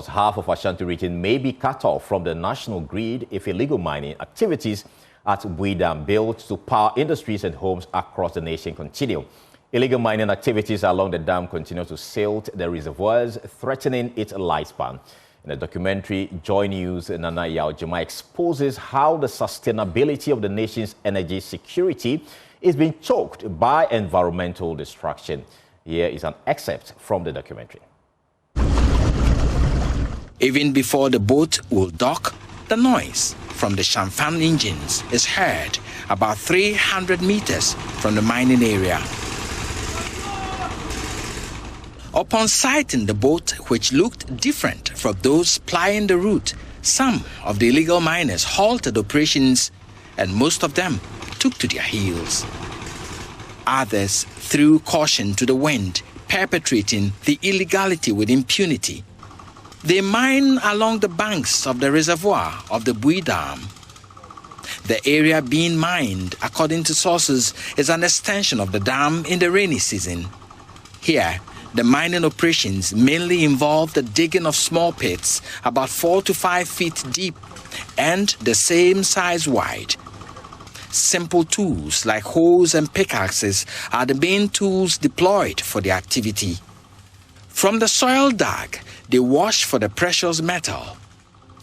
Almost half of Ashanti region may be cut off from the national grid if illegal mining activities at Bui Dam built to power industries and homes across the nation continue. Illegal mining activities along the dam continue to silt the reservoirs, threatening its lifespan. In the documentary, Joy News' Nana Yaojima exposes how the sustainability of the nation's energy security is being choked by environmental destruction. Here is an excerpt from the documentary. Even before the boat will dock, the noise from the Shamfan engines is heard about 300 meters from the mining area. Upon sighting the boat, which looked different from those plying the route, some of the illegal miners halted operations and most of them took to their heels. Others threw caution to the wind, perpetrating the illegality with impunity. They mine along the banks of the reservoir of the Bui Dam. The area being mined, according to sources, is an extension of the dam in the rainy season. Here, the mining operations mainly involve the digging of small pits about 4 to 5 feet deep and the same size wide. Simple tools like hoes and pickaxes are the main tools deployed for the activity. From the soil dug, they wash for the precious metal.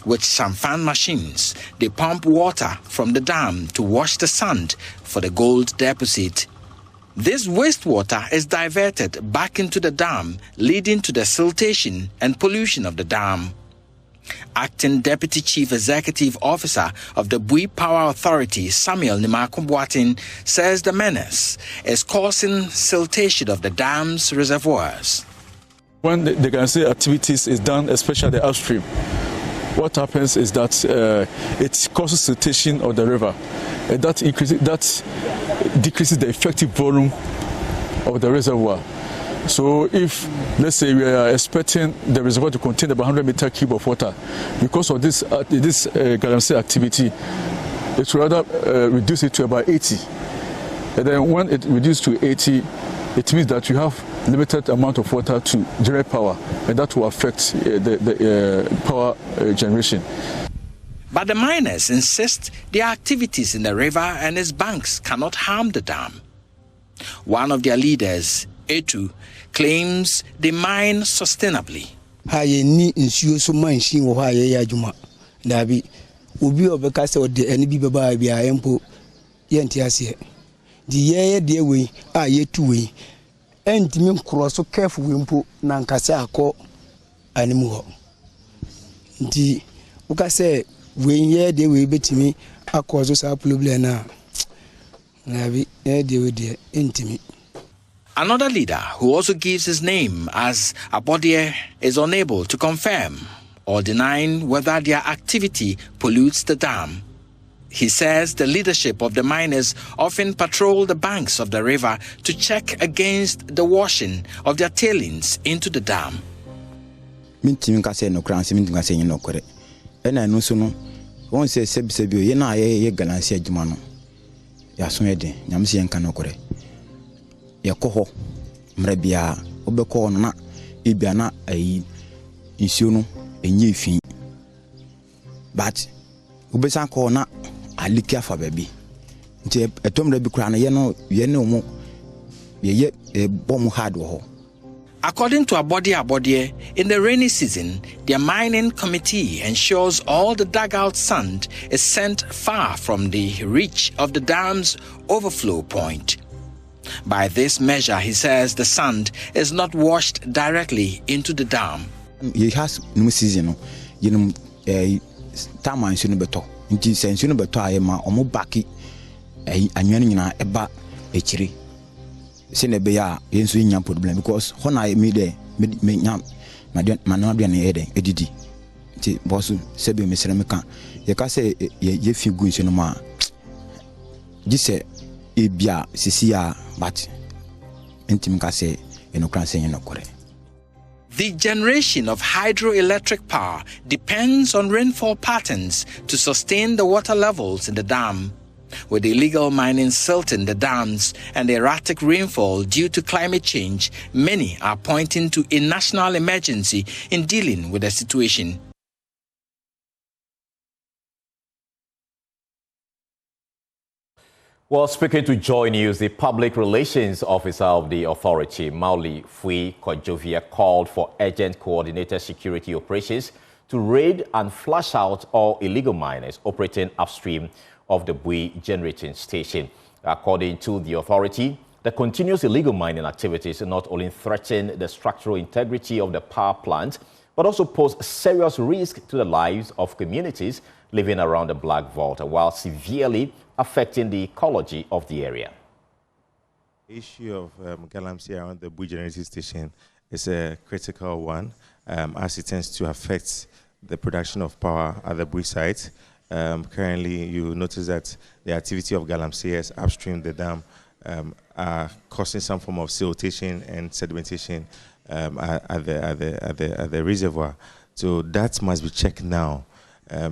With Shamfan machines, they pump water from the dam to wash the sand for the gold deposit. This wastewater is diverted back into the dam, leading to the siltation and pollution of the dam. Acting Deputy Chief Executive Officer of the Bui Power Authority, Samuel Nimakumbuatin, says the menace is causing siltation of the dam's reservoirs. When the Galamsey activities is done, especially upstream, what happens is that it causes siltation of the river. That decreases the effective volume of the reservoir. So if, let's say, we are expecting the reservoir to contain about 100 meter cube of water, because of this Galamsey activity, it will rather reduce it to about 80. And then when it reduces to 80, it means that you have limited amount of water to generate power, and that will affect the power generation. But the miners insist their activities in the river and its banks cannot harm the dam. One of their leaders, Etu, claims they mine sustainably. And me cross careful wimpo na nkasa akọ animu ho nti uka say we here dey we betimi akọ so problem na bi dey we dey intimi. Another leader who also gives his name as Abodie is unable to confirm or denying whether their activity pollutes the dam. He says the leadership of the miners often patrol the banks of the river to check against the washing of their tailings into the dam. But alikia fa baby nti etomre bi kura na ye no mu ye bom hard ho. According to Abodie, in the rainy season, their mining committee ensures all the dugout sand is sent far from the reach of the dam's overflow point. By this measure, he says the sand is not washed directly into the dam. It has no season, you know, time and soon better. Nti sensu no beto ayema omo baki anwani nyina eba echiri se ne be ya yensu nya problem because hona me de me nya manwa de na ede edidi nti boss sebe mesere meka ye ka se ye fi gu nsu no ma gise ebia sisi ya but nti meka se enokran se nya nokore. The generation of hydroelectric power depends on rainfall patterns to sustain the water levels in the dam. With illegal mining silting the dams and the erratic rainfall due to climate change, many are pointing to a national emergency in dealing with the situation. Well, speaking to Joy News, the public relations officer of the authority, Mauli Fui Kojovia, called for urgent coordinated security operations to raid and flush out all illegal miners operating upstream of the Bui generating station. According to the authority, the continuous illegal mining activities not only threaten the structural integrity of the power plant, but also pose serious risk to the lives of communities living around the Black Vault, while severely affecting the ecology of the area. The issue of Galamsey around the Bui generating station is a critical one, as it tends to affect the production of power at the Bui site. Currently, you notice that the activity of Galamsey upstream the dam are causing some form of siltation and sedimentation at the reservoir. So that must be checked now.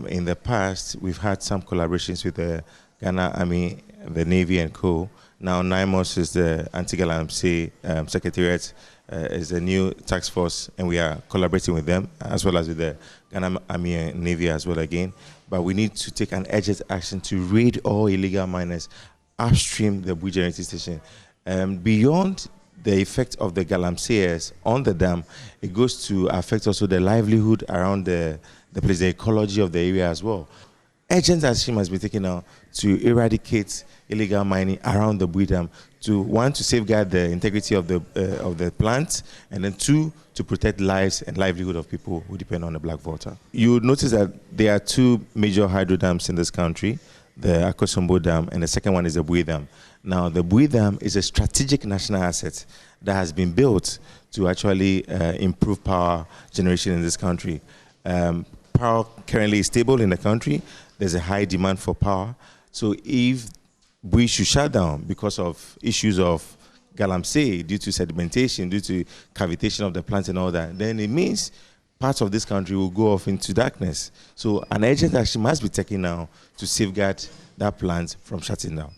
In the past, we've had some collaborations with the Ghana Army, the Navy and co. Now NIMOS is the Anti-Galamsey Secretariat, is the new task force, and we are collaborating with them as well as with the Ghana Army and Navy as well again. But we need to take an urgent action to raid all illegal miners upstream the Bui generating station. Beyond the effect of the Galamseyers on the dam, it goes to affect also the livelihood around the place, the ecology of the area as well. Urgent action must be taken now to eradicate illegal mining around the Bui dam, to one, to safeguard the integrity of the plant, and then two, to protect lives and livelihood of people who depend on the Black Vault. You would notice that there are two major hydro dams in this country, the Akosombo Dam, and the second one is the Bui Dam. Now, the Bui Dam is a strategic national asset that has been built to actually improve power generation in this country. Power currently is stable in the country. There's a high demand for power. So if Bui should shut down because of issues of Galamsey, due to sedimentation, due to cavitation of the plant and all that, then it means parts of this country will go off into darkness. So an urgent action must be taken now to safeguard that plant from shutting down.